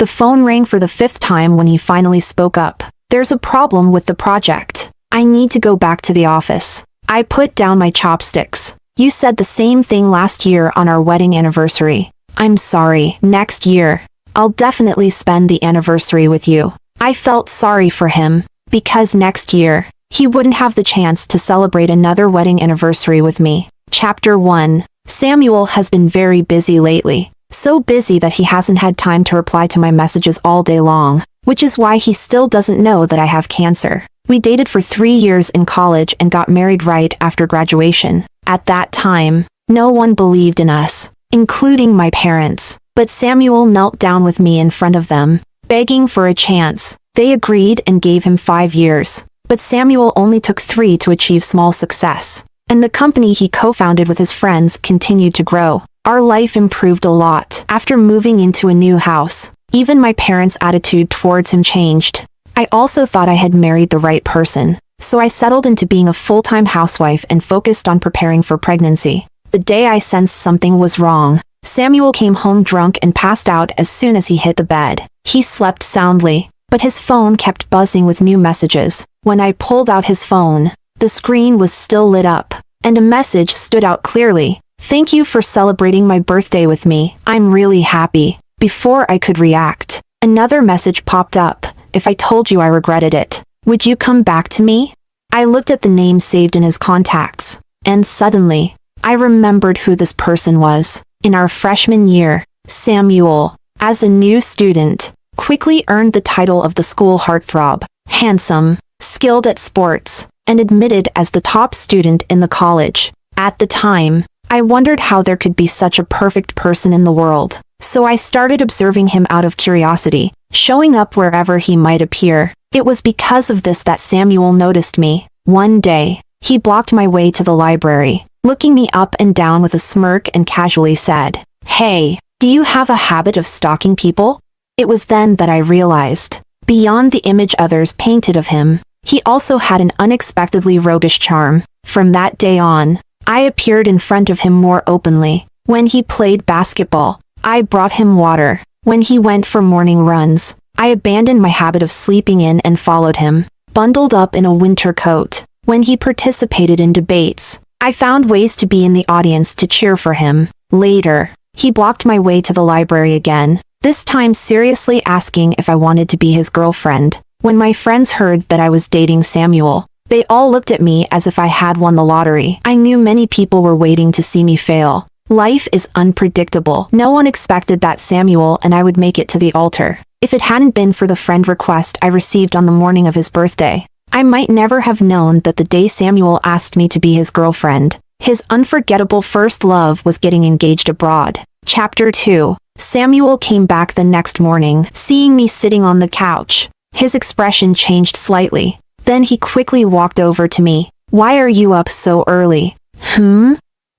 The phone rang for the fifth time when he finally spoke up. There's a problem with the project. I need to go back to the office. I put down my chopsticks. You said the same thing last year on our wedding anniversary. I'm sorry. Next year, I'll definitely spend the anniversary with you. I felt sorry for him, because next year, he wouldn't have the chance to celebrate another wedding anniversary with me. Chapter 1. Samuel has been very busy lately. So busy that he hasn't had time to reply to my messages all day long, which is why he still doesn't know that I have cancer. We dated for 3 years in college and got married right after graduation. At that time, no one believed in us, including my parents. But Samuel knelt down with me in front of them, begging for a chance. They agreed and gave him 5 years. But Samuel only took 3 to achieve small success. And the company he co-founded with his friends continued to grow. Our life improved a lot after moving into a new house. Even my parents' attitude towards him changed. I also thought I had married the right person, so I settled into being a full-time housewife and focused on preparing for pregnancy. The day I sensed something was wrong, Samuel came home drunk and passed out as soon as he hit the bed. He slept soundly, but his phone kept buzzing with new messages. When I pulled out his phone, the screen was still lit up, and a message stood out clearly. Thank you for celebrating my birthday with me. I'm really happy. Before I could react, another message popped up. If I told you I regretted it, would you come back to me? I looked at the name saved in his contacts, and suddenly, I remembered who this person was. In our freshman year, Samuel, as a new student, quickly earned the title of the school heartthrob, handsome, skilled at sports, and admitted as the top student in the college. At the time, I wondered how there could be such a perfect person in the world. So I started observing him out of curiosity, showing up wherever he might appear. It was because of this that Samuel noticed me. One day, he blocked my way to the library, looking me up and down with a smirk and casually said, "Hey, do you have a habit of stalking people?" It was then that I realized, beyond the image others painted of him, he also had an unexpectedly roguish charm. From that day on, I appeared in front of him more openly. When he played basketball, I brought him water. When he went for morning runs, I abandoned my habit of sleeping in and followed him, bundled up in a winter coat. When he participated in debates, I found ways to be in the audience to cheer for him. Later, he blocked my way to the library again, this time seriously asking if I wanted to be his girlfriend. When my friends heard that I was dating Samuel, they all looked at me as if I had won the lottery. I knew many people were waiting to see me fail. Life is unpredictable. No one expected that Samuel and I would make it to the altar. If it hadn't been for the friend request I received on the morning of his birthday, I might never have known that the day Samuel asked me to be his girlfriend, his unforgettable first love was getting engaged abroad. Chapter 2. Samuel came back the next morning, seeing me sitting on the couch. His expression changed slightly. Then he quickly walked over to me. "Why are you up so early?"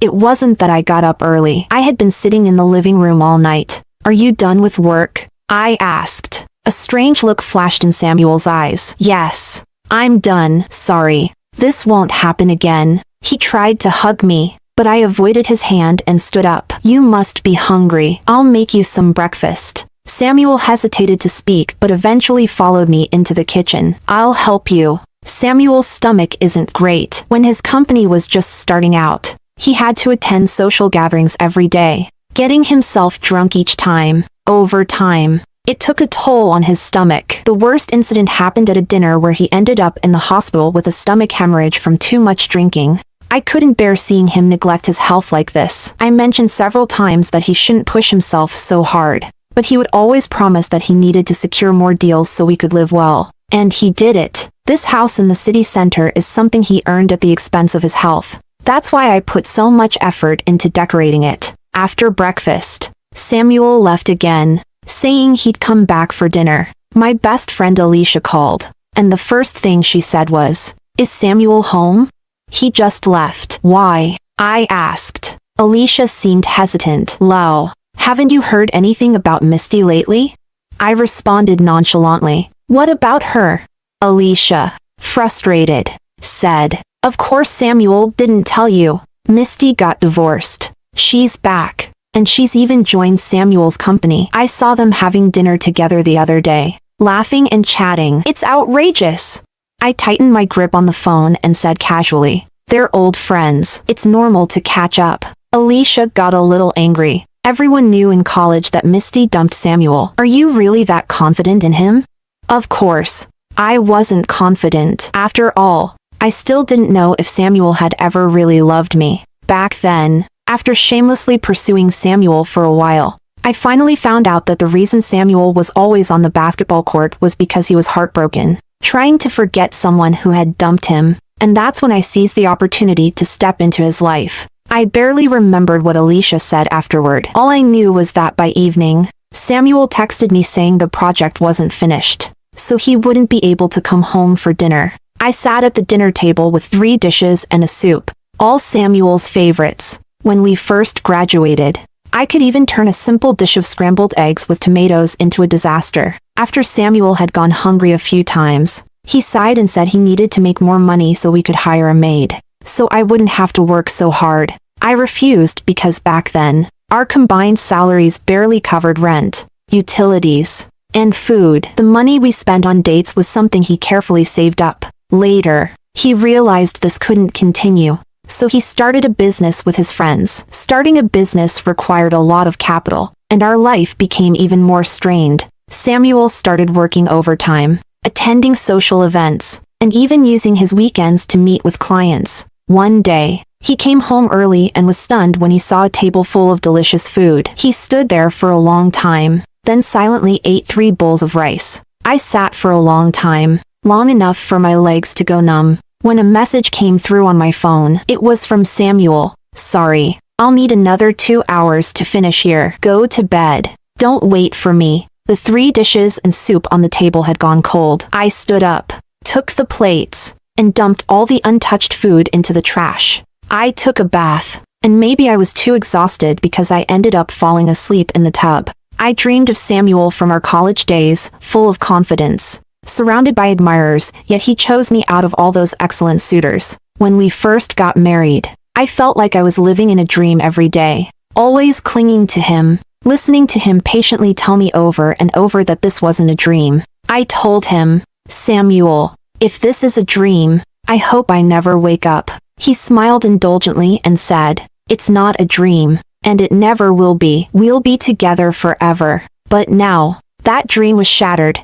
It wasn't that I got up early. I had been sitting in the living room all night. "Are you done with work?" I asked. A strange look flashed in Samuel's eyes. "Yes, I'm done. Sorry. This won't happen again." He tried to hug me, but I avoided his hand and stood up. "You must be hungry. I'll make you some breakfast." Samuel hesitated to speak but eventually followed me into the kitchen. "I'll help you." Samuel's stomach isn't great. When his company was just starting out, he had to attend social gatherings every day, getting himself drunk each time. Over time, it took a toll on his stomach. The worst incident happened at a dinner where he ended up in the hospital with a stomach hemorrhage from too much drinking. I couldn't bear seeing him neglect his health like this. I mentioned several times that he shouldn't push himself so hard, but he would always promise that he needed to secure more deals so we could live well. And he did it. This house in the city center is something he earned at the expense of his health. That's why I put so much effort into decorating it. After breakfast, Samuel left again, saying he'd come back for dinner. My best friend Alicia called, and the first thing she said was, "Is Samuel home?" "He just left." "Why?" I asked. Alicia seemed hesitant. "Lau, haven't you heard anything about Misty lately?" I responded nonchalantly. "What about her?" Alicia, frustrated, said, "Of course Samuel didn't tell you. Misty got divorced. She's back." And she's even joined Samuel's company. I saw them having dinner together the other day, laughing and chatting. It's outrageous. I tightened my grip on the phone and said casually, "They're old friends. It's normal to catch up." Alicia got a little angry. Everyone knew in college that Misty dumped Samuel. Are you really that confident in him? Of course. I wasn't confident. After all, I still didn't know if Samuel had ever really loved me. Back then, after shamelessly pursuing Samuel for a while, I finally found out that the reason Samuel was always on the basketball court was because he was heartbroken, trying to forget someone who had dumped him, and that's when I seized the opportunity to step into his life. I barely remembered what Alicia said afterward. All I knew was that by evening, Samuel texted me saying the project wasn't finished, so he wouldn't be able to come home for dinner. I sat at the dinner table with 3 dishes and a soup, all Samuel's favorites. When we first graduated, I could even turn a simple dish of scrambled eggs with tomatoes into a disaster. After Samuel had gone hungry a few times, he sighed and said he needed to make more money so we could hire a maid, so I wouldn't have to work so hard. I refused because back then, our combined salaries barely covered rent, utilities, and food. The money we spent on dates was something he carefully saved up. Later, he realized this couldn't continue, so he started a business with his friends. Starting a business required a lot of capital, and our life became even more strained. Samuel started working overtime, attending social events, and even using his weekends to meet with clients. One day, he came home early and was stunned when he saw a table full of delicious food. He stood there for a long time, then silently ate 3 bowls of rice. I sat for a long time, long enough for my legs to go numb, when a message came through on my phone. It was from Samuel. "Sorry, I'll need another 2 hours to finish here. Go to bed. Don't wait for me." The 3 dishes and soup on the table had gone cold. I stood up, took the plates, and dumped all the untouched food into the trash. I took a bath, and maybe I was too exhausted because I ended up falling asleep in the tub. I dreamed of Samuel from our college days, full of confidence, surrounded by admirers, yet he chose me out of all those excellent suitors. When we first got married, I felt like I was living in a dream every day, always clinging to him, listening to him patiently tell me over and over that this wasn't a dream. I told him, "Samuel, if this is a dream, I hope I never wake up." He smiled indulgently and said, "It's not a dream, and it never will be. We'll be together forever." But now, that dream was shattered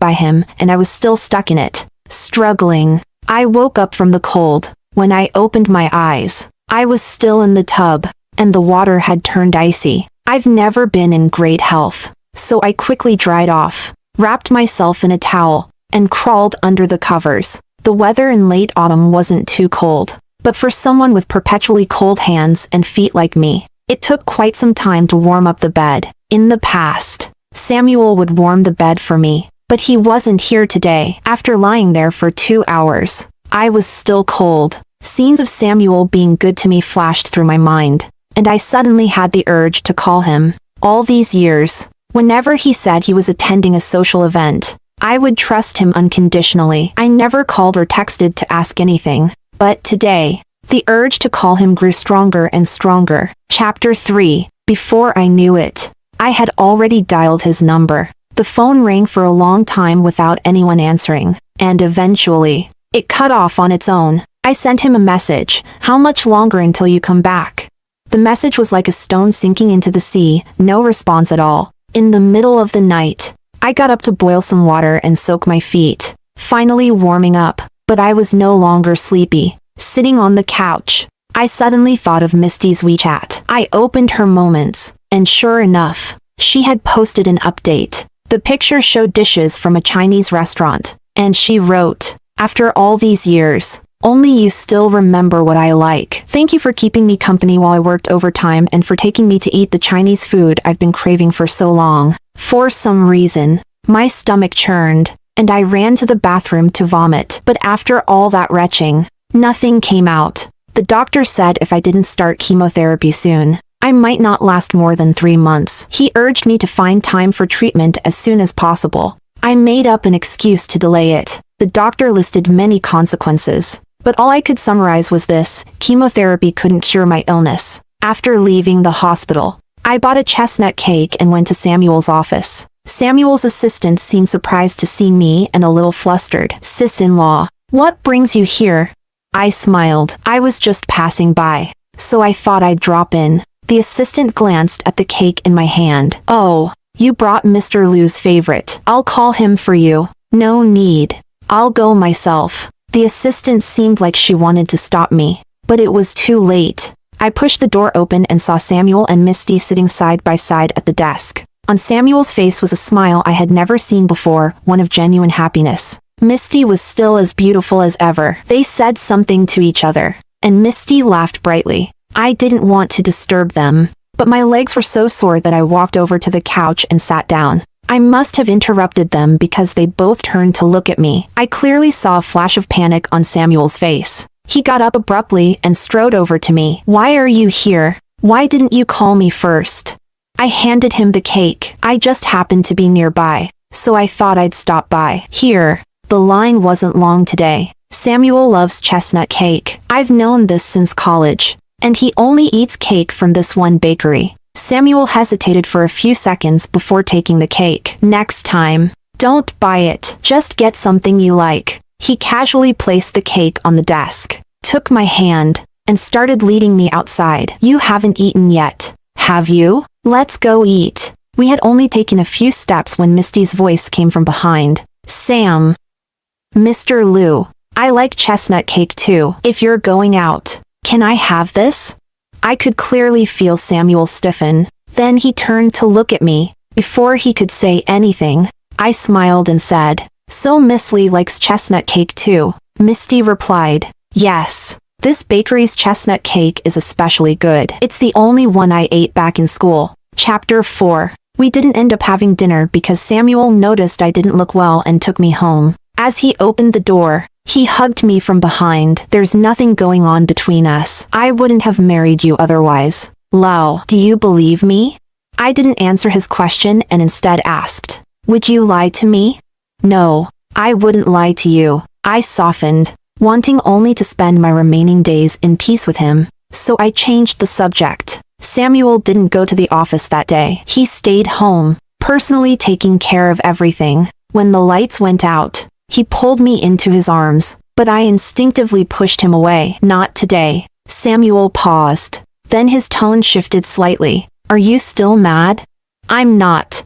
by him, and I was still stuck in it, struggling. I woke up from the cold. When I opened my eyes, I was still in the tub, and the water had turned icy. I've never been in great health, so I quickly dried off, wrapped myself in a towel, and crawled under the covers. The weather in late autumn wasn't too cold, but for someone with perpetually cold hands and feet like me, it took quite some time to warm up the bed. In the past, Samuel would warm the bed for me, but he wasn't here today. After lying there for 2 hours, I was still cold. Scenes of Samuel being good to me flashed through my mind, and I suddenly had the urge to call him. All these years, whenever he said he was attending a social event, I would trust him unconditionally. I never called or texted to ask anything. But today, the urge to call him grew stronger and stronger. Chapter 3. Before I knew it, I had already dialed his number. The phone rang for a long time without anyone answering, and eventually, it cut off on its own. I sent him a message, "How much longer until you come back?" The message was like a stone sinking into the sea, no response at all. In the middle of the night, I got up to boil some water and soak my feet, finally warming up. But I was no longer sleepy. Sitting on the couch, I suddenly thought of Misty's WeChat. I opened her Moments, and sure enough, she had posted an update. The picture showed dishes from a Chinese restaurant, and she wrote, "After all these years, only you still remember what I like. Thank you for keeping me company while I worked overtime and for taking me to eat the Chinese food I've been craving for so long." For some reason, my stomach churned, and I ran to the bathroom to vomit. But after all that retching, nothing came out. The doctor said if I didn't start chemotherapy soon, I might not last more than 3 months. He urged me to find time for treatment as soon as possible. I made up an excuse to delay it. The doctor listed many consequences, but all I could summarize was this: chemotherapy couldn't cure my illness. After leaving the hospital, I bought a chestnut cake and went to Samuel's office. Samuel's assistant seemed surprised to see me and a little flustered. Sis-in-law, what brings you here? I smiled. I was just passing by, so I thought I'd drop in. The assistant glanced at the cake in my hand. Oh, you brought Mr. Liu's favorite. I'll call him for you. No need. I'll go myself. The assistant seemed like she wanted to stop me, but it was too late. I pushed the door open and saw Samuel and Misty sitting side by side at the desk. On Samuel's face was a smile I had never seen before, one of genuine happiness. Misty was still as beautiful as ever. They said something to each other, and Misty laughed brightly. I didn't want to disturb them, but my legs were so sore that I walked over to the couch and sat down. I must have interrupted them because they both turned to look at me. I clearly saw a flash of panic on Samuel's face. He got up abruptly and strode over to me. Why are you here? Why didn't you call me first? I handed him the cake. I just happened to be nearby, so I thought I'd stop by. Here. The line wasn't long today. Samuel loves chestnut cake. I've known this since college, and he only eats cake from this one bakery. Samuel hesitated for a few seconds before taking the cake. Next time, don't buy it. Just get something you like. He casually placed the cake on the desk, took my hand, and started leading me outside. You haven't eaten yet, have you? Let's go eat. We had only taken a few steps when Misty's voice came from behind. Sam. Mr. Liu, I like chestnut cake too. If you're going out, can I have this? I could clearly feel Samuel stiffen. Then he turned to look at me. Before he could say anything, I smiled and said, So Miss Lee likes chestnut cake too. Misty replied, Yes. This bakery's chestnut cake is especially good. It's the only one I ate back in school. Chapter 4. We didn't end up having dinner because Samuel noticed I didn't look well and took me home. As he opened the door, he hugged me from behind. There's nothing going on between us. I wouldn't have married you otherwise. Lao, do you believe me? I didn't answer his question and instead asked, Would you lie to me? No, I wouldn't lie to you. I softened, wanting only to spend my remaining days in peace with him, so I changed the subject. Samuel didn't go to the office that day. He stayed home, personally taking care of everything. When the lights went out, he pulled me into his arms, but I instinctively pushed him away. Not today. Samuel paused. Then his tone shifted slightly. Are you still mad? I'm not.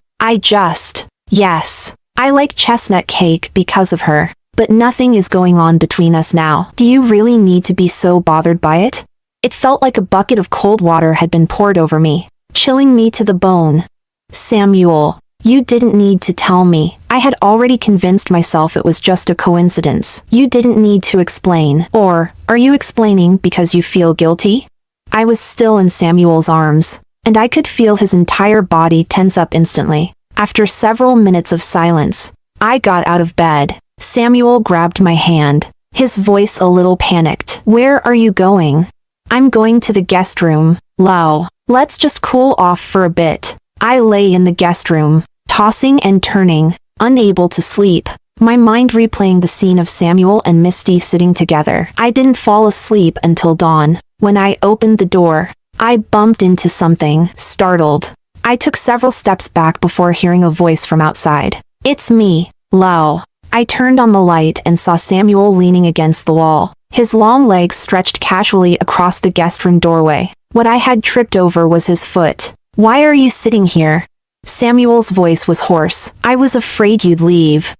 Yes. I like chestnut cake because of her, but nothing is going on between us now. Do you really need to be so bothered by it? It felt like a bucket of cold water had been poured over me, chilling me to the bone. Samuel, you didn't need to tell me. I had already convinced myself it was just a coincidence. You didn't need to explain. Or, are you explaining because you feel guilty? I was still in Samuel's arms, and I could feel his entire body tense up instantly. After several minutes of silence, I got out of bed. Samuel grabbed my hand, his voice a little panicked. Where are you going? I'm going to the guest room. Lao, let's just cool off for a bit. I lay in the guest room, tossing and turning, unable to sleep, my mind replaying the scene of Samuel and Misty sitting together. I didn't fall asleep until dawn. When I opened the door, I bumped into something, startled. I took several steps back before hearing a voice from outside. It's me, Lao. I turned on the light and saw Samuel leaning against the wall, his long legs stretched casually across the guest room doorway. What I had tripped over was his foot. Why are you sitting here? Samuel's voice was hoarse. I was afraid you'd leave.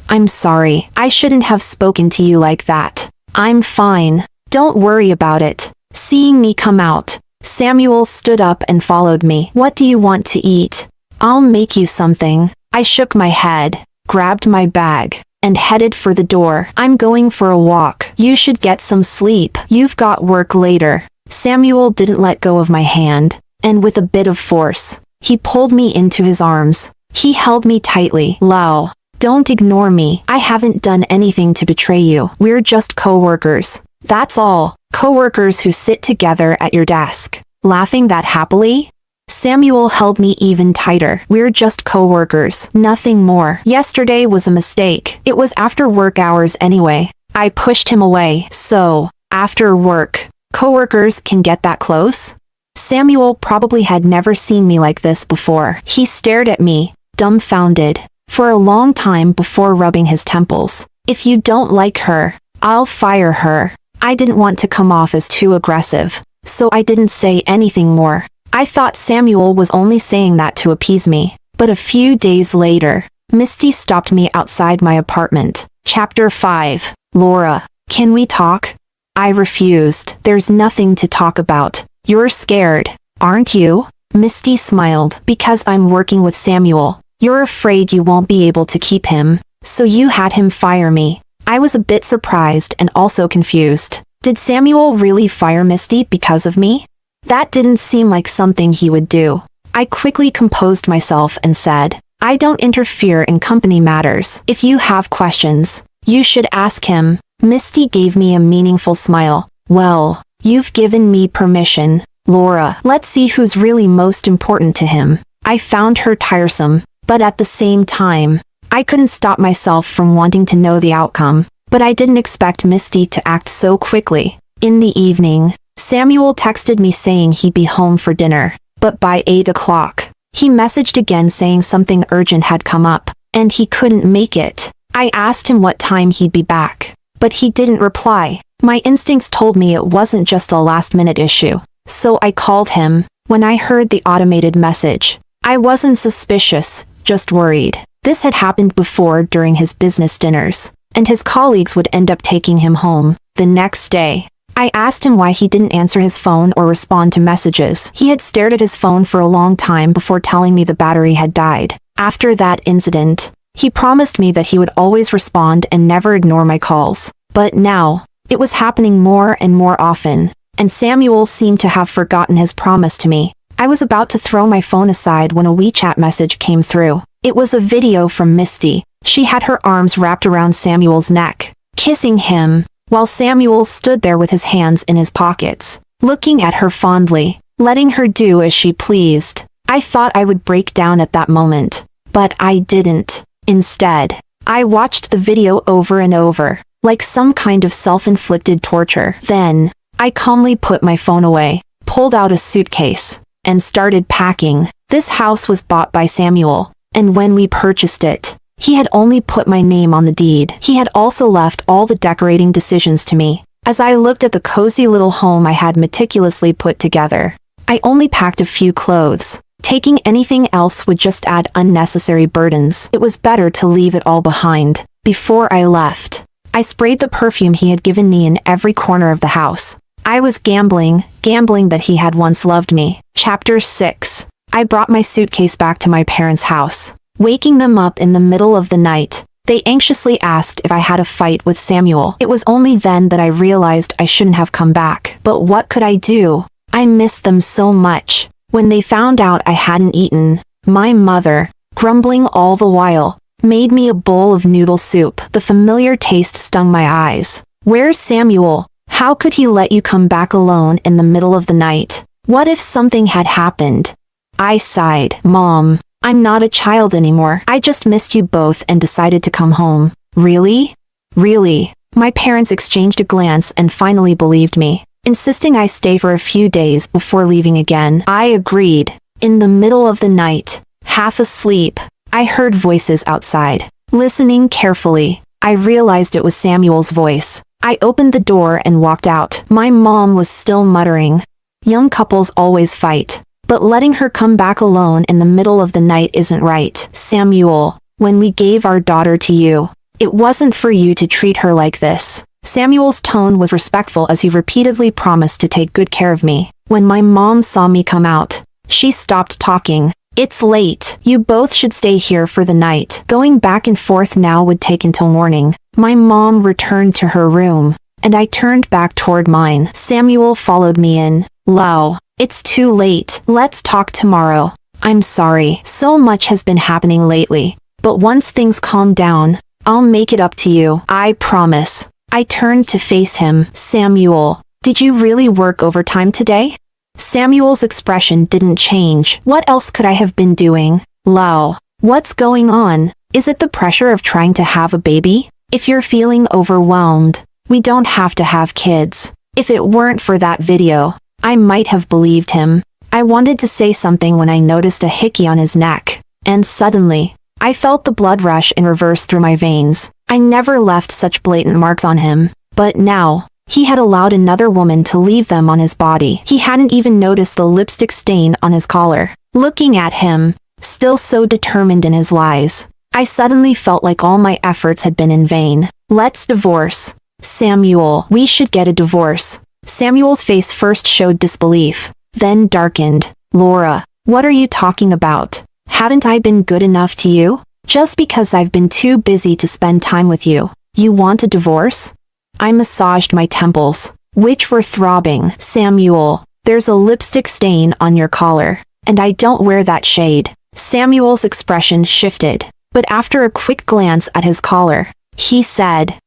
I'm sorry. I shouldn't have spoken to you like that. I'm fine. Don't worry about it. Seeing me come out, Samuel stood up and followed me. What do you want to eat? I'll make you something. I shook my head, grabbed my bag, and headed for the door. I'm going for a walk. You should get some sleep. You've got work later. Samuel didn't let go of my hand, and with a bit of force, he pulled me into his arms. He held me tightly. Lao, don't ignore me. I haven't done anything to betray you. We're just co-workers. That's all. Co-workers who sit together at your desk, laughing that happily? Samuel held me even tighter. We're just co-workers, nothing more. Yesterday was a mistake. It was after work hours anyway. I pushed him away. So, after work, co-workers can get that close? Samuel probably had never seen me like this before. He stared at me, dumbfounded, for a long time before rubbing his temples. If you don't like her, I'll fire her. I didn't want to come off as too aggressive, so I didn't say anything more. I thought Samuel was only saying that to appease me. But a few days later, Misty stopped me outside my apartment. Chapter 5. Laura, can we talk? I refused. There's nothing to talk about. You're scared, aren't you? Misty smiled. Because I'm working with Samuel. You're afraid you won't be able to keep him, so you had him fire me. I was a bit surprised and also confused. Did Samuel really fire Misty because of me? That didn't seem like something he would do. I quickly composed myself and said, I don't interfere in company matters. If you have questions, you should ask him. Misty gave me a meaningful smile. Well, you've given me permission. Laura, let's see who's really most important to him. I found her tiresome, but at the same time, I couldn't stop myself from wanting to know the outcome. But I didn't expect Misty to act so quickly. In the evening, Samuel texted me saying he'd be home for dinner. But by 8 o'clock, he messaged again saying something urgent had come up, and he couldn't make it. I asked him what time he'd be back, but he didn't reply. My instincts told me it wasn't just a last-minute issue, so I called him. When I heard the automated message, I wasn't suspicious, just worried. This had happened before during his business dinners, and his colleagues would end up taking him home. The next day, I asked him why he didn't answer his phone or respond to messages. He had stared at his phone for a long time before telling me the battery had died. After that incident, he promised me that he would always respond and never ignore my calls. But now, it was happening more and more often, and Samuel seemed to have forgotten his promise to me. I was about to throw my phone aside when a WeChat message came through. It was a video from Misty. She had her arms wrapped around Samuel's neck, kissing him, while Samuel stood there with his hands in his pockets, looking at her fondly, letting her do as she pleased. I thought I would break down at that moment, but I didn't. Instead, I watched the video over and over, like some kind of self-inflicted torture. Then, I calmly put my phone away, pulled out a suitcase, and started packing. This house was bought by Samuel, and when we purchased it, he had only put my name on the deed. He had also left all the decorating decisions to me. As I looked at the cozy little home I had meticulously put together, I only packed a few clothes. Taking anything else would just add unnecessary burdens. It was better to leave it all behind. Before I left, I sprayed the perfume he had given me in every corner of the house. I was gambling that he had once loved me. Chapter 6. I brought my suitcase back to my parents' house. Waking them up in the middle of the night, they anxiously asked if I had a fight with Samuel. It was only then that I realized I shouldn't have come back. But what could I do? I missed them so much. When they found out I hadn't eaten, my mother, grumbling all the while, made me a bowl of noodle soup. The familiar taste stung my eyes. Where's Samuel? How could he let you come back alone in the middle of the night? What if something had happened? I sighed. Mom, I'm not a child anymore. I just missed you both and decided to come home. Really? Really? My parents exchanged a glance and finally believed me, insisting I stay for a few days before leaving again. I agreed. In the middle of the night, half asleep, I heard voices outside. Listening carefully, I realized it was Samuel's voice. I opened the door and walked out. My mom was still muttering. Young couples always fight, but letting her come back alone in the middle of the night isn't right. Samuel, when we gave our daughter to you, it wasn't for you to treat her like this. Samuel's tone was respectful as he repeatedly promised to take good care of me. When my mom saw me come out, she stopped talking. It's late. You both should stay here for the night. Going back and forth now would take until morning. My mom returned to her room, and I turned back toward mine. Samuel followed me in. Lau, it's too late. Let's talk tomorrow. I'm sorry. So much has been happening lately, but once things calm down, I'll make it up to you. I promise. I turned to face him. Samuel, did you really work overtime today? Samuel's expression didn't change. What else could I have been doing? Lau, what's going on? Is it the pressure of trying to have a baby? If you're feeling overwhelmed, we don't have to have kids. If it weren't for that video, I might have believed him. I wanted to say something when I noticed a hickey on his neck. And suddenly, I felt the blood rush in reverse through my veins. I never left such blatant marks on him. But now, he had allowed another woman to leave them on his body. He hadn't even noticed the lipstick stain on his collar. Looking at him, still so determined in his lies, I suddenly felt like all my efforts had been in vain. Let's divorce. Samuel, we should get a divorce. Samuel's face first showed disbelief, then darkened. Laura, what are you talking about? Haven't I been good enough to you? Just because I've been too busy to spend time with you, you want a divorce? I massaged my temples, which were throbbing. Samuel, there's a lipstick stain on your collar, and I don't wear that shade. Samuel's expression shifted, but after a quick glance at his collar, he said,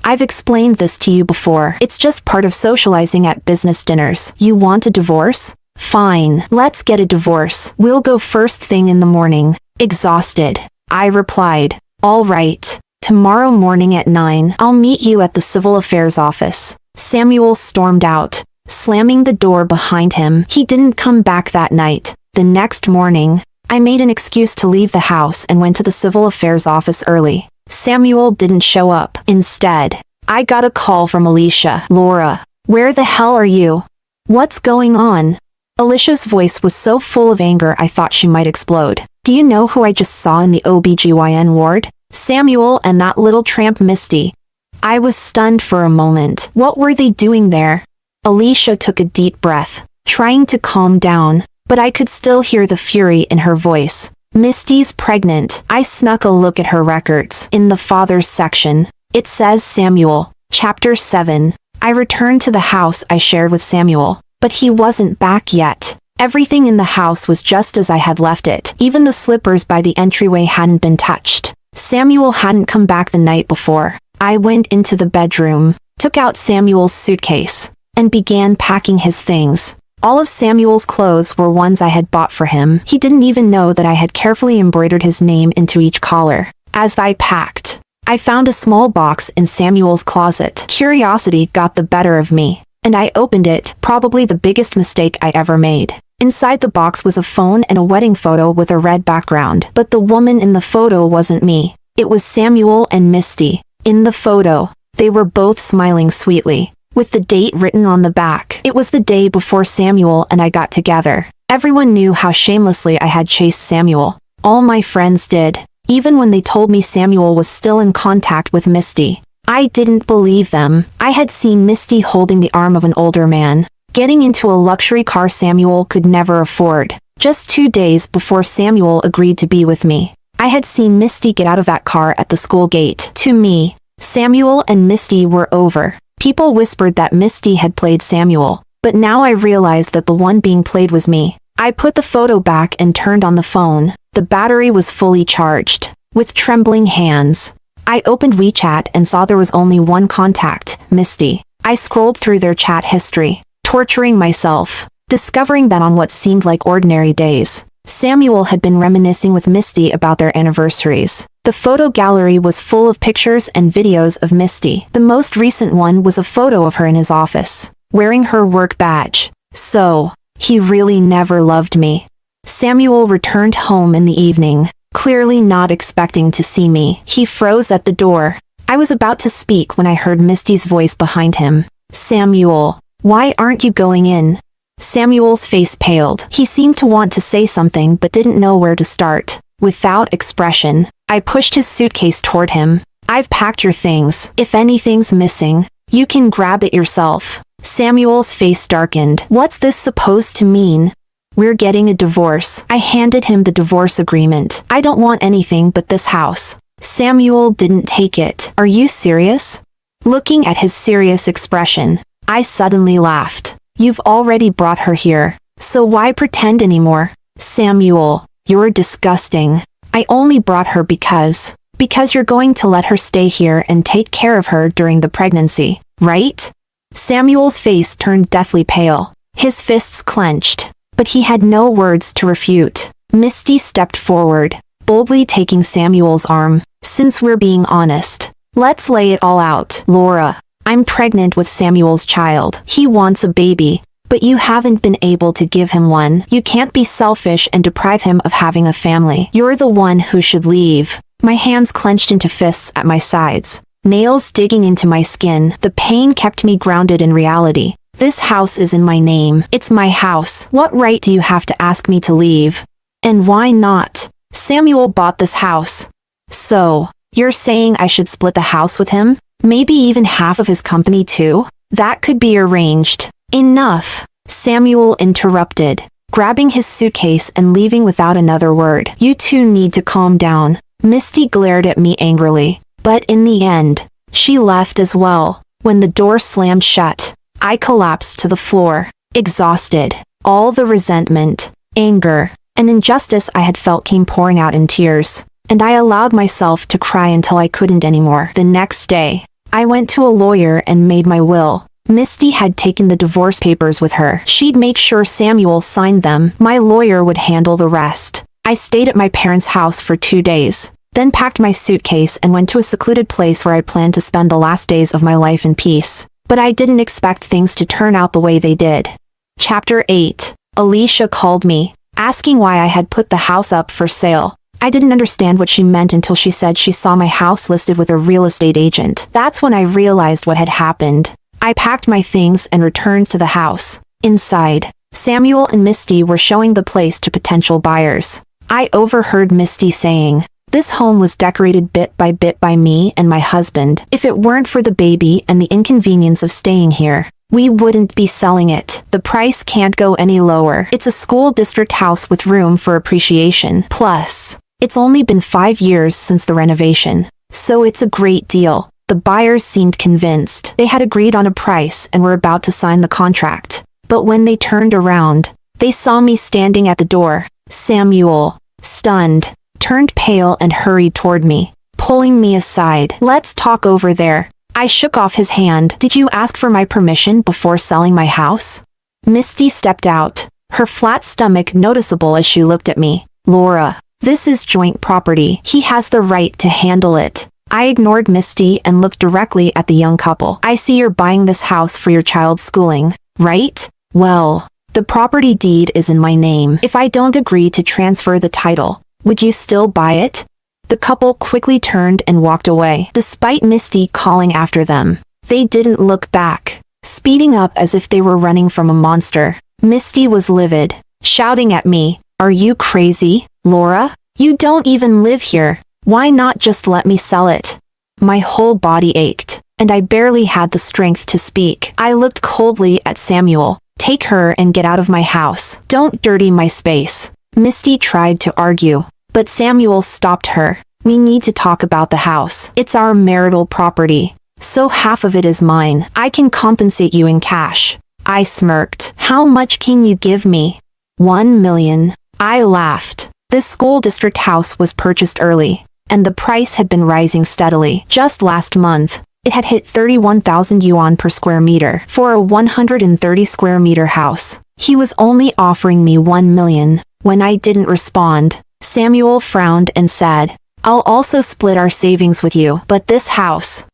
I've explained this to you before. It's just part of socializing at business dinners. You want a divorce? Fine, let's get a divorce. We'll go first thing in the morning. Exhausted, I replied, all right. Tomorrow morning at 9, I'll meet you at the Civil Affairs office. Samuel stormed out, slamming the door behind him. He didn't come back that night. The next morning, I made an excuse to leave the house and went to the Civil Affairs office early. Samuel didn't show up. Instead, I got a call from Alicia. Laura, where the hell are you? What's going on? Alicia's voice was so full of anger I thought she might explode. Do you know who I just saw in the OBGYN ward? Samuel and that little tramp Misty. I was stunned for a moment. What were they doing there? Alicia took a deep breath, trying to calm down, but I could still hear the fury in her voice. Misty's pregnant. I snuck a look at her records. In the father's section, it says Samuel. Chapter 7. I returned to the house I shared with Samuel, but he wasn't back yet. Everything in the house was just as I had left it. Even the slippers by the entryway hadn't been touched. Samuel hadn't come back the night before. I went into the bedroom, took out Samuel's suitcase, and began packing his things. All of Samuel's clothes were ones I had bought for him. He didn't even know that I had carefully embroidered his name into each collar. As I packed, I found a small box in Samuel's closet. Curiosity got the better of me, and I opened it, probably the biggest mistake I ever made. Inside the box was a phone and a wedding photo with a red background. But the woman in the photo wasn't me. It was Samuel and Misty. In the photo, they were both smiling sweetly, with the date written on the back. It was the day before Samuel and I got together. Everyone knew how shamelessly I had chased Samuel. All my friends did, even when they told me Samuel was still in contact with Misty. I didn't believe them. I had seen Misty holding the arm of an older man, getting into a luxury car Samuel could never afford. Just 2 days before Samuel agreed to be with me, I had seen Misty get out of that car at the school gate. To me, Samuel and Misty were over. People whispered that Misty had played Samuel, but now I realized that the one being played was me. I put the photo back and turned on the phone. The battery was fully charged. With trembling hands, I opened WeChat and saw there was only one contact, Misty. I scrolled through their chat history, torturing myself, discovering that on what seemed like ordinary days, Samuel had been reminiscing with Misty about their anniversaries. The photo gallery was full of pictures and videos of Misty. The most recent one was a photo of her in his office, wearing her work badge. So, he really never loved me. Samuel returned home in the evening, clearly not expecting to see me. He froze at the door. I was about to speak when I heard Misty's voice behind him. Samuel, why aren't you going in? Samuel's face paled. He seemed to want to say something but didn't know where to start. Without expression, I pushed his suitcase toward him. I've packed your things. If anything's missing, you can grab it yourself. Samuel's face darkened. What's this supposed to mean? We're getting a divorce. I handed him the divorce agreement. I don't want anything but this house. Samuel didn't take it. Are you serious? Looking at his serious expression, I suddenly laughed. You've already brought her here, so why pretend anymore? Samuel, you're disgusting. I only brought her because you're going to let her stay here and take care of her during the pregnancy, right? Samuel's face turned deathly pale. His fists clenched, but he had no words to refute. Misty stepped forward, boldly taking Samuel's arm. Since we're being honest, let's lay it all out. Laura, I'm pregnant with Samuel's child. He wants a baby, But you haven't been able to give him one. You can't be selfish and deprive him of having a family. You're the one who should leave. My hands clenched into fists at my sides, nails digging into my skin. The pain kept me grounded in reality. This house is in my name. It's my house. What right do you have to ask me to leave? And why not? Samuel bought this house. So, you're saying I should split the house with him? Maybe even half of his company too? That could be arranged. Enough. Samuel interrupted, grabbing his suitcase and leaving without another word. You two need to calm down. Misty glared at me angrily, but in the end, she left as well. When the door slammed shut, I collapsed to the floor, exhausted. All the resentment, anger, and injustice I had felt came pouring out in tears, and I allowed myself to cry until I couldn't anymore. The next day, I went to a lawyer and made my will. Misty had taken the divorce papers with her. She'd make sure Samuel signed them. My lawyer would handle the rest. I stayed at my parents' house for 2 days, then packed my suitcase and went to a secluded place where I planned to spend the last days of my life in peace. But I didn't expect things to turn out the way they did. Chapter 8. Alicia called me, asking why I had put the house up for sale. I didn't understand what she meant until she said she saw my house listed with a real estate agent. That's when I realized what had happened. I packed my things and returned to the house. Inside, Samuel and Misty were showing the place to potential buyers. I overheard Misty saying, "This home was decorated bit by me and my husband. If it weren't for the baby and the inconvenience of staying here, we wouldn't be selling it. The price can't go any lower. It's a school district house with room for appreciation. Plus, it's only been 5 years since the renovation, so it's a great deal." The buyers seemed convinced. They had agreed on a price and were about to sign the contract. But when they turned around, they saw me standing at the door. Samuel, stunned, turned pale and hurried toward me, pulling me aside. "Let's talk over there." I shook off his hand. "Did you ask for my permission before selling my house?" Misty stepped out, her flat stomach noticeable as she looked at me. "Laura, this is joint property. He has the right to handle it." I ignored Misty and looked directly at the young couple. "I see you're buying this house for your child's schooling, right? Well, the property deed is in my name. If I don't agree to transfer the title, would you still buy it?" The couple quickly turned and walked away. Despite Misty calling after them, they didn't look back, speeding up as if they were running from a monster. Misty was livid, shouting at me, "Are you crazy, Laura? You don't even live here. Why not just let me sell it?" My whole body ached, and I barely had the strength to speak. I looked coldly at Samuel. "Take her and get out of my house. Don't dirty my space." Misty tried to argue, but Samuel stopped her. "We need to talk about the house. It's our marital property, so half of it is mine. I can compensate you in cash." I smirked. "How much can you give me?" $1 million. I laughed. This school district house was purchased early, and the price had been rising steadily. Just last month, it had hit 31,000 yuan per square meter for a 130 square meter house. He was only offering me $1 million. When I didn't respond, Samuel frowned and said, "I'll also split our savings with you, but this house,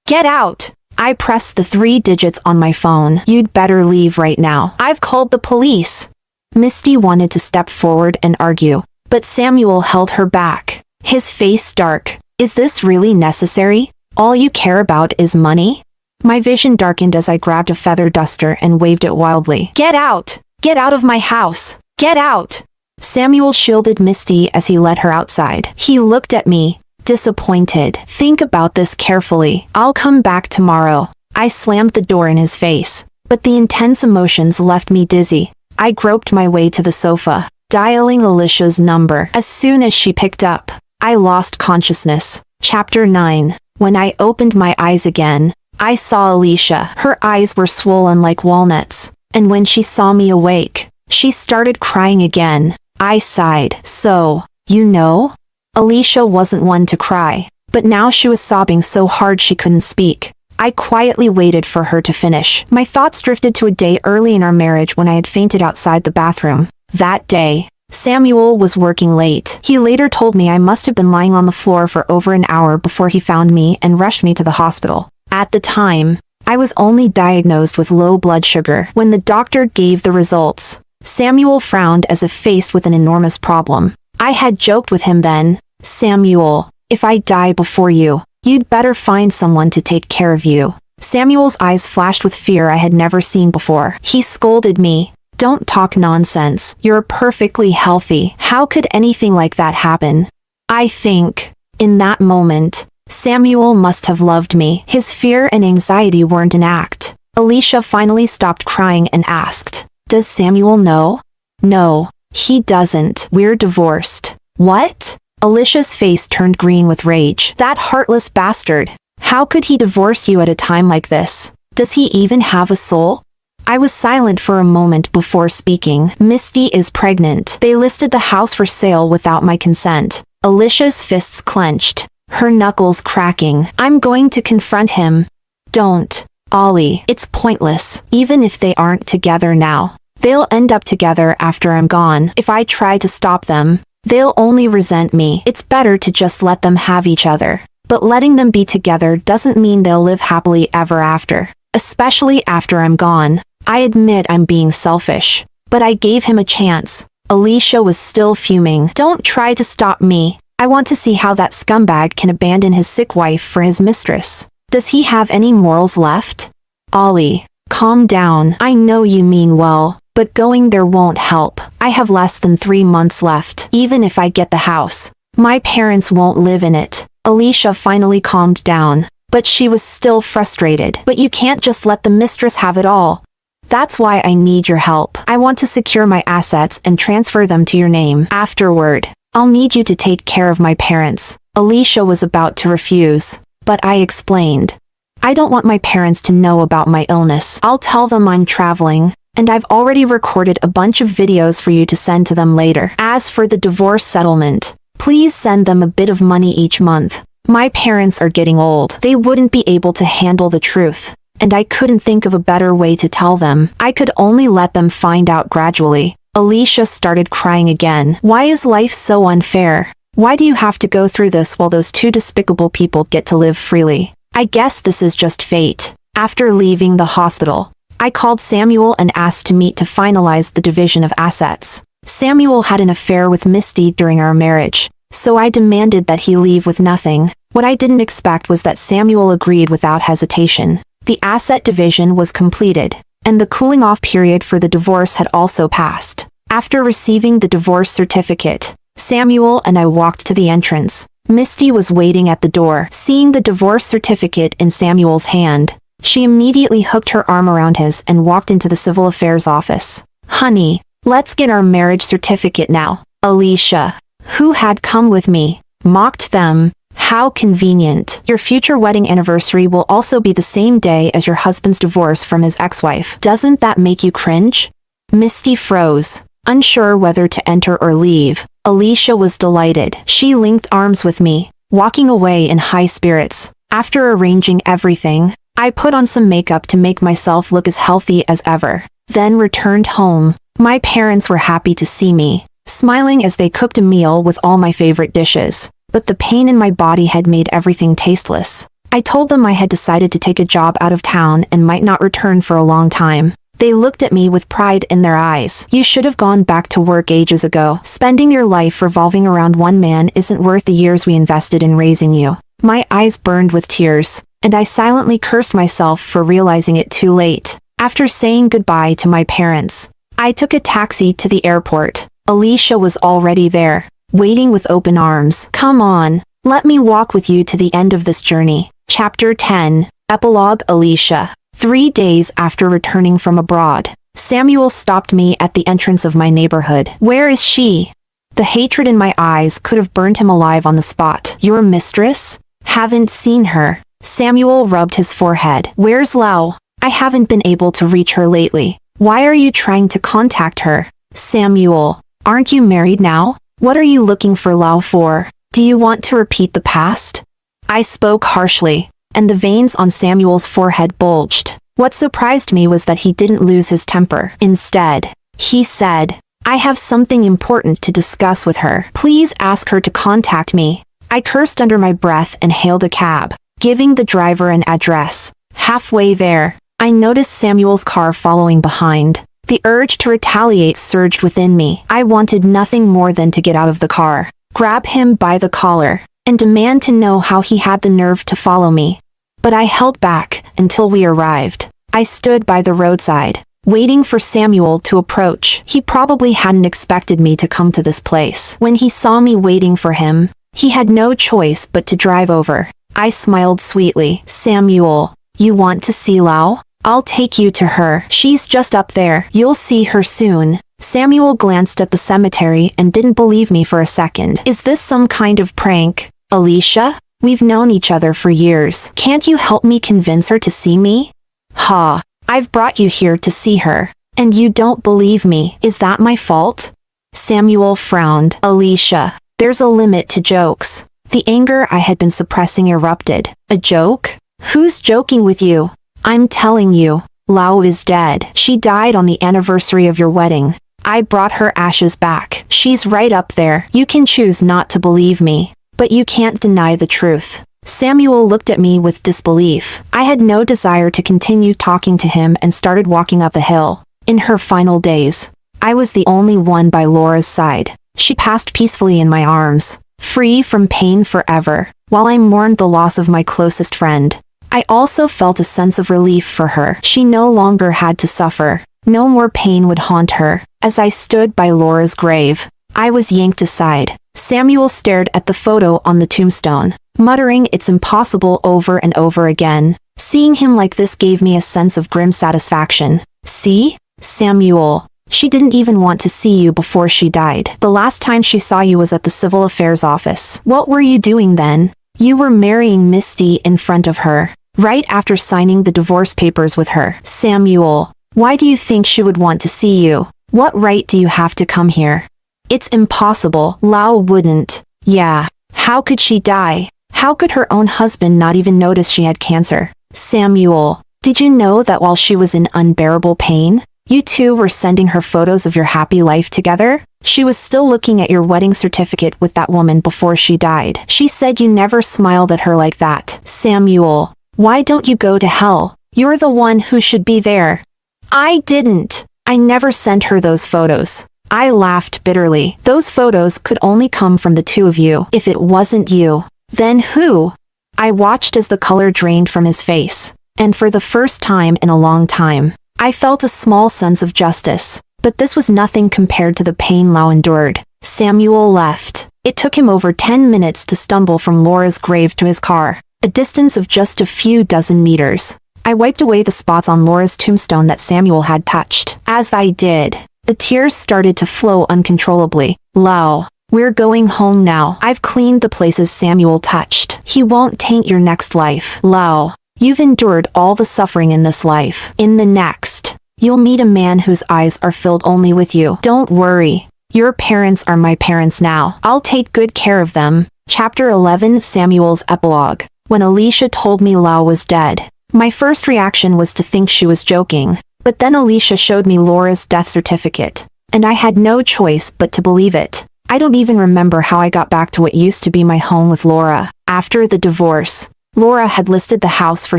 get out." I pressed the 3 digits on my phone. "You'd better leave right now. I've called the police." Misty wanted to step forward and argue, but Samuel held her back, his face dark. "Is this really necessary? All you care about is money?" My vision darkened as I grabbed a feather duster and waved it wildly. "Get out! Get out of my house! Get out!" Samuel shielded Misty as he led her outside. He looked at me, disappointed. "Think about this carefully. I'll come back tomorrow." I slammed the door in his face, but the intense emotions left me dizzy. I groped my way to the sofa, dialing Alicia's number. As soon as she picked up, I lost consciousness. Chapter 9. When I opened my eyes again, I saw Alicia. Her eyes were swollen like walnuts, and when she saw me awake, she started crying again. I sighed. "So, you know?" Alicia wasn't one to cry, but now she was sobbing so hard she couldn't speak. I quietly waited for her to finish. My thoughts drifted to a day early in our marriage when I had fainted outside the bathroom. That day, Samuel was working late. He later told me I must have been lying on the floor for over an hour before he found me and rushed me to the hospital. At the time, I was only diagnosed with low blood sugar. When the doctor gave the results, Samuel frowned as if faced with an enormous problem. I had joked with him then, "Samuel, if I die before you, you'd better find someone to take care of you." Samuel's eyes flashed with fear I had never seen before. He scolded me. "Don't talk nonsense. You're perfectly healthy. How could anything like that happen?" I think, in that moment, Samuel must have loved me. His fear and anxiety weren't an act. Alicia finally stopped crying and asked, "Does Samuel know?" "No, he doesn't. We're divorced." "What?" Alicia's face turned green with rage. "That heartless bastard. How could he divorce you at a time like this? Does he even have a soul?" I was silent for a moment before speaking. "Misty is pregnant. They listed the house for sale without my consent." Alicia's fists clenched, her knuckles cracking. "I'm going to confront him." "Don't, Ollie. It's pointless. Even if they aren't together now, they'll end up together after I'm gone. If I try to stop them, they'll only resent me. It's better to just let them have each other." But letting them be together doesn't mean they'll live happily ever after, especially after I'm gone. I admit I'm being selfish, but I gave him a chance. Alicia was still fuming. "Don't try to stop me. I want to see how that scumbag can abandon his sick wife for his mistress. Does he have any morals left?" "Ollie, calm down. I know you mean well, but going there won't help. I have less than 3 months left. Even if I get the house, my parents won't live in it." Alicia finally calmed down, but she was still frustrated. "But you can't just let the mistress have it all. That's why I need your help. I want to secure my assets and transfer them to your name. Afterward, I'll need you to take care of my parents." Alicia was about to refuse, but I explained. "I don't want my parents to know about my illness. I'll tell them I'm traveling, and I've already recorded a bunch of videos for you to send to them later. As for the divorce settlement, please send them a bit of money each month. My parents are getting old. They wouldn't be able to handle the truth, and I couldn't think of a better way to tell them. I could only let them find out gradually." Alicia started crying again. "Why is life so unfair? Why do you have to go through this while those two despicable people get to live freely? I guess this is just fate." After leaving the hospital, I called Samuel and asked to meet to finalize the division of assets. Samuel had an affair with Misty during our marriage, so I demanded that he leave with nothing. What I didn't expect was that Samuel agreed without hesitation. The asset division was completed, and the cooling-off period for the divorce had also passed. After receiving the divorce certificate, Samuel and I walked to the entrance. Misty was waiting at the door. Seeing the divorce certificate in Samuel's hand, she immediately hooked her arm around his and walked into the civil affairs office. "Honey, let's get our marriage certificate now." Alicia, who had come with me, mocked them. "How convenient. Your future wedding anniversary will also be the same day as your husband's divorce from his ex-wife. Doesn't that make you cringe?" Misty froze, unsure whether to enter or leave. Alicia was delighted. She linked arms with me, walking away in high spirits. After arranging everything, I put on some makeup to make myself look as healthy as ever, then returned home. My parents were happy to see me, smiling as they cooked a meal with all my favorite dishes. But the pain in my body had made everything tasteless. I told them I had decided to take a job out of town and might not return for a long time. They looked at me with pride in their eyes. "You should have gone back to work ages ago. Spending your life revolving around one man isn't worth the years we invested in raising you." My eyes burned with tears, and I silently cursed myself for realizing it too late. After saying goodbye to my parents, I took a taxi to the airport. Alicia was already there, waiting with open arms. "Come on, let me walk with you to the end of this journey." Chapter 10. Epilogue. Alicia. 3 days after returning from abroad, Samuel stopped me at the entrance of my neighborhood. "Where is she?" The hatred in my eyes could have burned him alive on the spot. "Your mistress? Haven't seen her." Samuel rubbed his forehead. "Where's Lau? I haven't been able to reach her lately. Why are you trying to contact her?" "Samuel, aren't you married now? What are you looking for Lau for? Do you want to repeat the past?" I spoke harshly, and the veins on Samuel's forehead bulged. What surprised me was that he didn't lose his temper. Instead, he said, "I have something important to discuss with her. Please ask her to contact me." I cursed under my breath and hailed a cab, giving the driver an address. Halfway there, I noticed Samuel's car following behind. The urge to retaliate surged within me. I wanted nothing more than to get out of the car, grab him by the collar, and demand to know how he had the nerve to follow me. But I held back until we arrived. I stood by the roadside, waiting for Samuel to approach. He probably hadn't expected me to come to this place. When he saw me waiting for him, he had no choice but to drive over. I smiled sweetly. Samuel, you want to see Lau? I'll take you to her. She's just up there. You'll see her soon. Samuel glanced at the cemetery and didn't believe me for a second. Is this some kind of prank? Alicia? We've known each other for years. Can't you help me convince her to see me? Ha. I've brought you here to see her. And you don't believe me. Is that my fault? Samuel frowned. Alicia, there's a limit to jokes. The anger I had been suppressing erupted. A joke? Who's joking with you? I'm telling you, Lau is dead. She died on the anniversary of your wedding. I brought her ashes back. She's right up there. You can choose not to believe me, but you can't deny the truth. Samuel looked at me with disbelief. I had no desire to continue talking to him and started walking up the hill. In her final days, I was the only one by Laura's side. She passed peacefully in my arms, free from pain forever, while I mourned the loss of my closest friend. I also felt a sense of relief for her. She no longer had to suffer. No more pain would haunt her. As I stood by Laura's grave, I was yanked aside. Samuel stared at the photo on the tombstone, muttering it's impossible over and over again. Seeing him like this gave me a sense of grim satisfaction. See? Samuel, she didn't even want to see you before she died. The last time she saw you was at the Civil Affairs office. What were you doing then? You were marrying Misty in front of her, right after signing the divorce papers with her. Samuel, why do you think she would want to see you? What right do you have to come here? It's impossible. Lau wouldn't. Yeah. How could she die? How could her own husband not even notice she had cancer? Samuel, did you know that while she was in unbearable pain, you two were sending her photos of your happy life together? She was still looking at your wedding certificate with that woman before she died. She said you never smiled at her like that. Samuel, why don't you go to hell? You're the one who should be there. I didn't. I never sent her those photos. I laughed bitterly. Those photos could only come from the two of you. If it wasn't you, then who? I watched as the color drained from his face, and for the first time in a long time, I felt a small sense of justice. But this was nothing compared to the pain Lau endured. Samuel left. It took him over 10 minutes to stumble from Laura's grave to his car, a distance of just a few dozen meters. I wiped away the spots on Laura's tombstone that Samuel had touched. As I did, the tears started to flow uncontrollably. Lau, we're going home now. I've cleaned the places Samuel touched. He won't taint your next life. Lau, you've endured all the suffering in this life. In the next, you'll meet a man whose eyes are filled only with you. Don't worry. Your parents are my parents now. I'll take good care of them. Chapter 11, Samuel's Epilogue. When Alicia told me Lau was dead, my first reaction was to think she was joking. But then Alicia showed me Laura's death certificate, and I had no choice but to believe it. I don't even remember how I got back to what used to be my home with Laura. After the divorce, Laura had listed the house for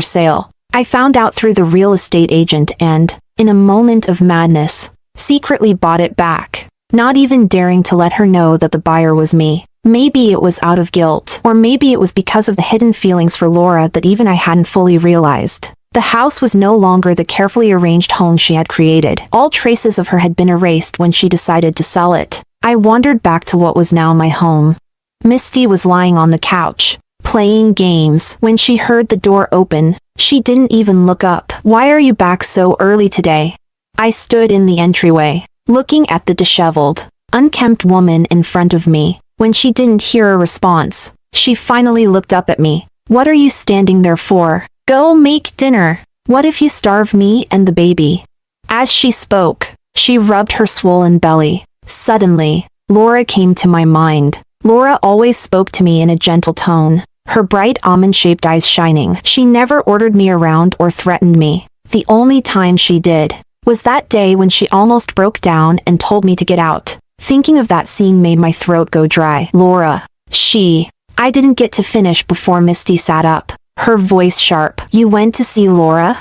sale. I found out through the real estate agent and, in a moment of madness, secretly bought it back, not even daring to let her know that the buyer was me. Maybe it was out of guilt, or maybe it was because of the hidden feelings for Laura that even I hadn't fully realized. The house was no longer the carefully arranged home she had created. All traces of her had been erased when she decided to sell it. I wandered back to what was now my home. Misty was lying on the couch, playing games. When she heard the door open, she didn't even look up. Why are you back so early today? I stood in the entryway, looking at the disheveled, unkempt woman in front of me. When she didn't hear a response, she finally looked up at me. What are you standing there for? Go make dinner. What if you starve me and the baby? As she spoke, she rubbed her swollen belly. Suddenly, Laura came to my mind. Laura always spoke to me in a gentle tone, her bright almond-shaped eyes shining. She never ordered me around or threatened me. The only time she did was that day when she almost broke down and told me to get out. Thinking of that scene made my throat go dry. Laura. I didn't get to finish before Misty sat up. her voice sharp. You went to see Laura?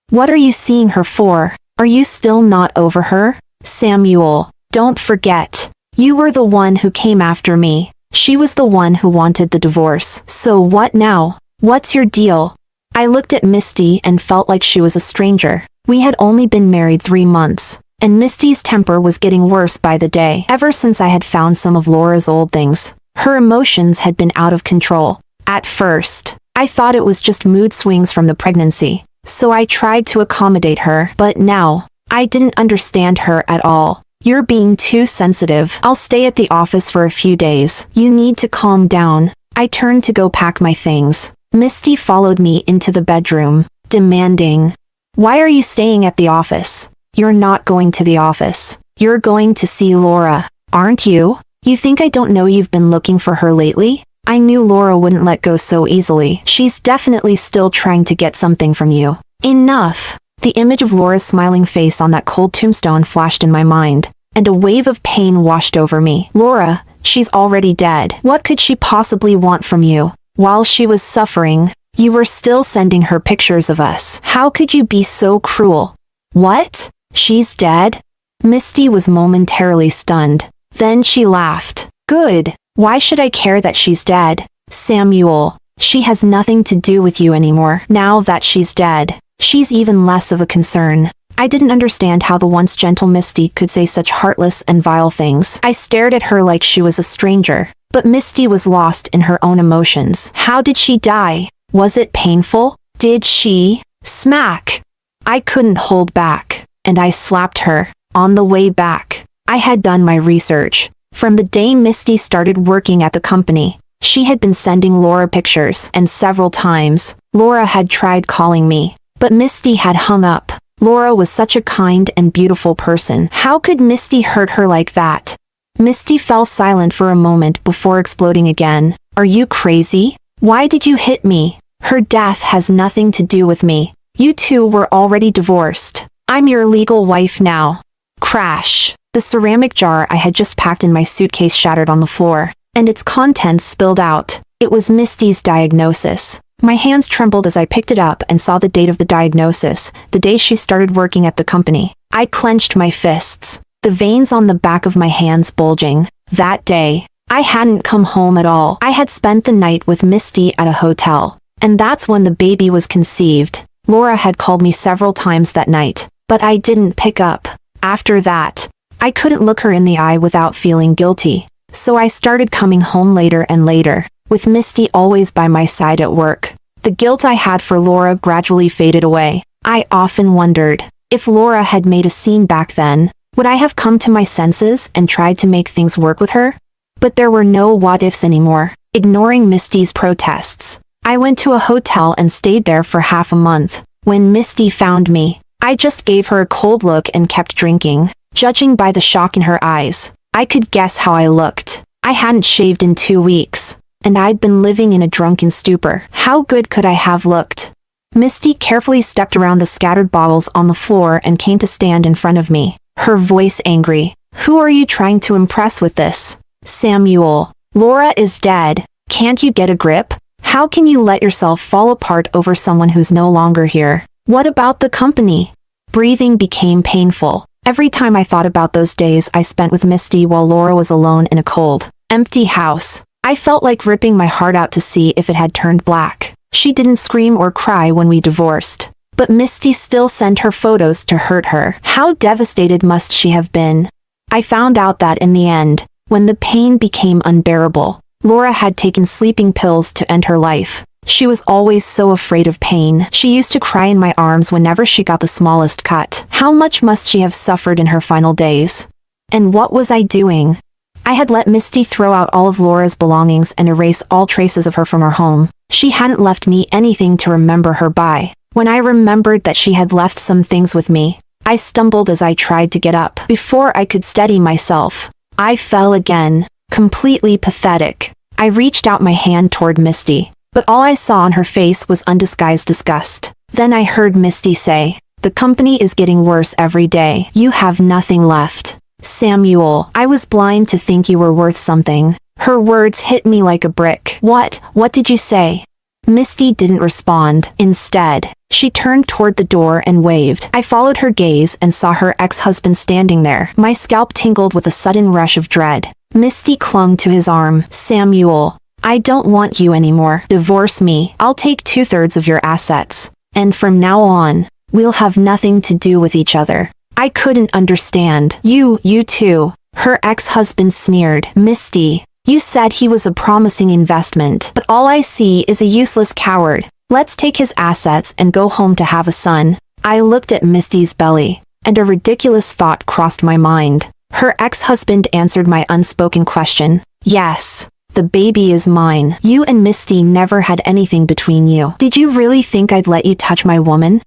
What are you seeing her for? Are you still not over her? Samuel, don't forget. You were the one who came after me. She was the one who wanted the divorce. So what now? What's your deal? I looked at Misty and felt like she was a stranger. We had only been married 3 months, and Misty's temper was getting worse by the day. Ever since I had found some of Laura's old things, her emotions had been out of control. At first, I thought it was just mood swings from the pregnancy, so I tried to accommodate her. But now, I didn't understand her at all. You're being too sensitive. I'll stay at the office for a few days. You need to calm down. I turned to go pack my things. Misty followed me into the bedroom, demanding, "Why are you staying at the office? You're not going to the office. You're going to see Laura, aren't you? You think I don't know you've been looking for her lately? I knew Laura wouldn't let go so easily. She's definitely still trying to get something from you." Enough! The image of Laura's smiling face on that cold tombstone flashed in my mind, and a wave of pain washed over me. Laura, she's already dead. What could she possibly want from you? While she was suffering, you were still sending her pictures of us. How could you be so cruel? What? She's dead? Misty was momentarily stunned. Then she laughed. Good. Why should I care that she's dead? Samuel, she has nothing to do with you anymore. Now that she's dead, she's even less of a concern. I didn't understand how the once gentle Misty could say such heartless and vile things. I stared at her like she was a stranger. But Misty was lost in her own emotions. How did she die? Was it painful? Did she? Smack! I couldn't hold back, and I slapped her. On the way back, I had done my research. From the day Misty started working at the company, she had been sending Laura pictures, and several times, Laura had tried calling me. But Misty had hung up. Laura was such a kind and beautiful person. How could Misty hurt her like that? Misty fell silent for a moment before exploding again. Are you crazy? Why did you hit me? Her death has nothing to do with me. You two were already divorced. I'm your legal wife now. Crash. The ceramic jar I had just packed in my suitcase shattered on the floor, and its contents spilled out. It was Misty's diagnosis. My hands trembled as I picked it up and saw the date of the diagnosis, the day she started working at the company. I clenched my fists, the veins on the back of my hands bulging. That day, I hadn't come home at all. I had spent the night with Misty at a hotel, and that's when the baby was conceived. Laura had called me several times that night, but I didn't pick up. After that, I couldn't look her in the eye without feeling guilty, so I started coming home later and later, with Misty always by my side at work. The guilt I had for Laura gradually faded away. I often wondered, if Laura had made a scene back then, would I have come to my senses and tried to make things work with her? But there were no what-ifs anymore. Ignoring Misty's protests, I went to a hotel and stayed there for half a month. When Misty found me, I just gave her a cold look and kept drinking. Judging by the shock in her eyes, I could guess how I looked. I hadn't shaved in 2 weeks, and I'd been living in a drunken stupor. How good could I have looked? Misty carefully stepped around the scattered bottles on the floor and came to stand in front of me, her voice angry. Who are you trying to impress with this? Samuel, Laura is dead. Can't you get a grip? How can you let yourself fall apart over someone who's no longer here? What about the company? Breathing became painful. Every time I thought about those days I spent with Misty while Laura was alone in a cold, empty house, I felt like ripping my heart out to see if it had turned black. She didn't scream or cry when we divorced, but Misty still sent her photos to hurt her. How devastated must she have been? I found out that in the end, when the pain became unbearable, Laura had taken sleeping pills to end her life. She was always so afraid of pain. She used to cry in my arms whenever she got the smallest cut. How much must she have suffered in her final days? And what was I doing? I had let Misty throw out all of Laura's belongings and erase all traces of her from her home. She hadn't left me anything to remember her by. When I remembered that she had left some things with me, I stumbled as I tried to get up. Before I could steady myself, I fell again, completely pathetic. I reached out my hand toward Misty, but all I saw on her face was undisguised disgust. Then I heard Misty say, "The company is getting worse every day. You have nothing left. Samuel, I was blind to think you were worth something." Her words hit me like a brick. What did you say? Misty didn't respond. Instead, she turned toward the door and waved. I followed her gaze and saw her ex-husband standing there. My scalp tingled with a sudden rush of dread. Misty clung to his arm. Samuel, I don't want you anymore. Divorce me. I'll take 2/3 of your assets. And from now on, we'll have nothing to do with each other. I couldn't understand. You too. Her ex-husband sneered. Misty, you said he was a promising investment, but all I see is a useless coward. Let's take his assets and go home to have a son. I looked at Misty's belly, and a ridiculous thought crossed my mind. Her ex-husband answered my unspoken question. Yes, the baby is mine. You and Misty never had anything between you. Did you really think I'd let you touch my woman?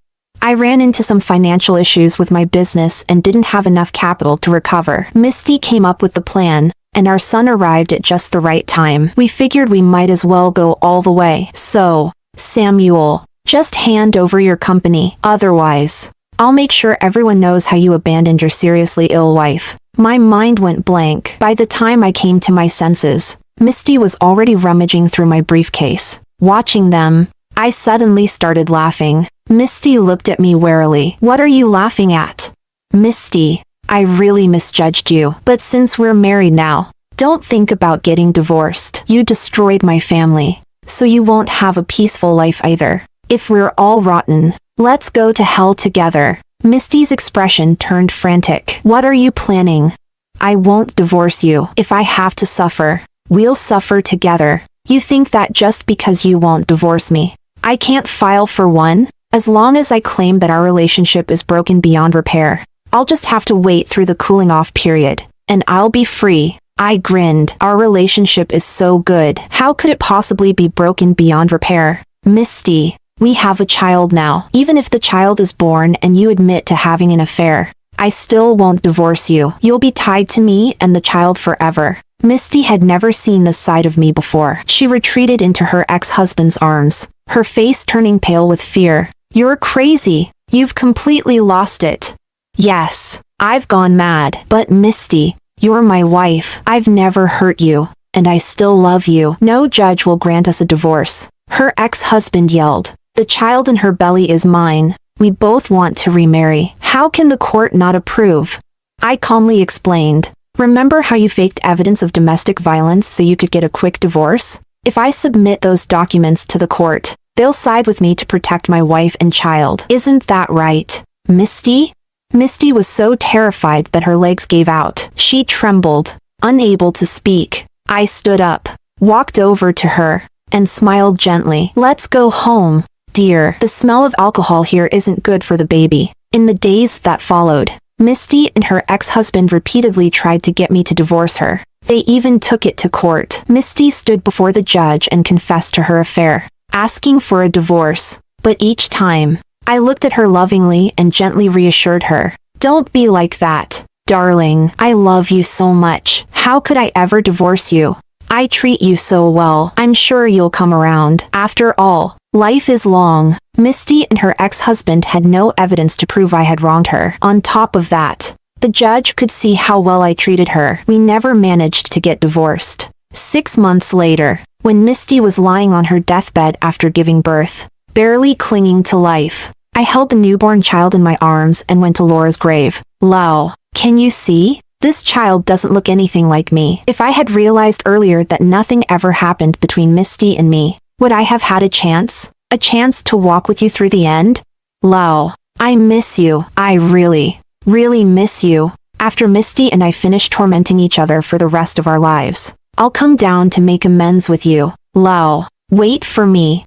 I ran into some financial issues with my business and didn't have enough capital to recover. Misty came up with the plan, and our son arrived at just the right time. We figured we might as well go all the way. So, Samuel, just hand over your company. Otherwise, I'll make sure everyone knows how you abandoned your seriously ill wife. My mind went blank. By the time I came to my senses, Misty was already rummaging through my briefcase. Watching them, I suddenly started laughing. Misty looked at me warily. What are you laughing at? Misty, I really misjudged you. But since we're married now, don't think about getting divorced. You destroyed my family, so you won't have a peaceful life either. If we're all rotten, let's go to hell together. Misty's expression turned frantic. What are you planning? I won't divorce you. If I have to suffer, we'll suffer together. You think that just because you won't divorce me, I can't file for one? As long as I claim that our relationship is broken beyond repair, I'll just have to wait through the cooling off period, and I'll be free. I grinned. Our relationship is so good. How could it possibly be broken beyond repair? Misty, we have a child now. Even if the child is born and you admit to having an affair, I still won't divorce you. You'll be tied to me and the child forever. Misty had never seen this side of me before. She retreated into her ex-husband's arms, her face turning pale with fear. You're crazy. You've completely lost it. Yes, I've gone mad. But Misty, you're my wife. I've never hurt you, and I still love you. No judge will grant us a divorce. Her ex-husband yelled. The child in her belly is mine. We both want to remarry. How can the court not approve? I calmly explained. Remember how you faked evidence of domestic violence so you could get a quick divorce? If I submit those documents to the court, they'll side with me to protect my wife and child. Isn't that right, Misty? Misty was so terrified that her legs gave out. She trembled, unable to speak. I stood up, walked over to her, and smiled gently. Let's go home, dear. The smell of alcohol here isn't good for the baby. In the days that followed, Misty and her ex-husband repeatedly tried to get me to divorce her. They even took it to court. Misty stood before the judge and confessed to her affair, asking for a divorce. But each time, I looked at her lovingly and gently reassured her. Don't be like that, darling. I love you so much. How could I ever divorce you? I treat you so well. I'm sure you'll come around. After all, life is long. Misty and her ex-husband had no evidence to prove I had wronged her. On top of that, the judge could see how well I treated her. We never managed to get divorced. 6 months later, when Misty was lying on her deathbed after giving birth, barely clinging to life, I held the newborn child in my arms and went to Laura's grave. Lau, can you see? This child doesn't look anything like me. If I had realized earlier that nothing ever happened between Misty and me, would I have had a chance? A chance to walk with you through the end? Lau, I miss you. I really miss you. After Misty and I finish tormenting each other for the rest of our lives, I'll come down to make amends with you. Lau, wait for me.